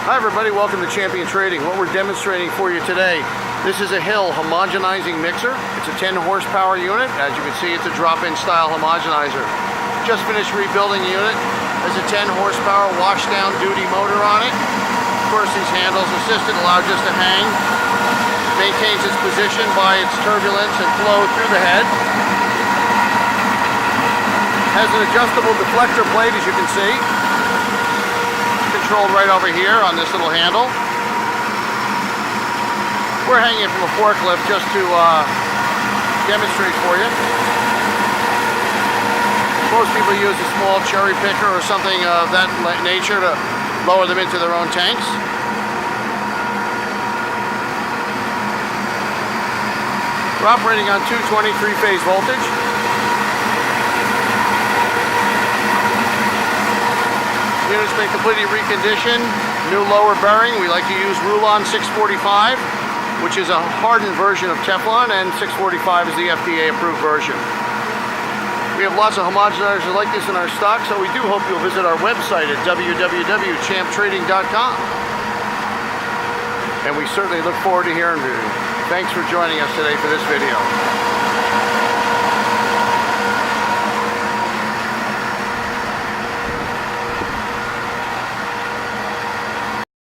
Hi everybody, welcome to Champion Trading. What we're demonstrating for you today, this is a Hill homogenizing mixer. It's a 10 horsepower unit. As you can see, it's a drop-in style homogenizer. Just finished rebuilding the unit. There's a 10 horsepower washdown duty motor on it. Of course, these handles assisted allow just to hang. Maintains its position by its turbulence and flow through the head. Has an adjustable deflector plate, as you can see. Controlled right over here on this little handle. We're hanging it from a forklift just to demonstrate for you. Most people use a small cherry picker or something of that nature to lower them into their own tanks. We're operating on 220 3-phase voltage. Unit's been completely reconditioned, new lower bearing. We like to use Rulon 645, which is a hardened version of Teflon, and 645 is the FDA approved version. We have lots of homogenizers like this in our stock, so we do hope you'll visit our website at www.champtrading.com. And we certainly look forward to hearing from you. Thanks for joining us today for this video.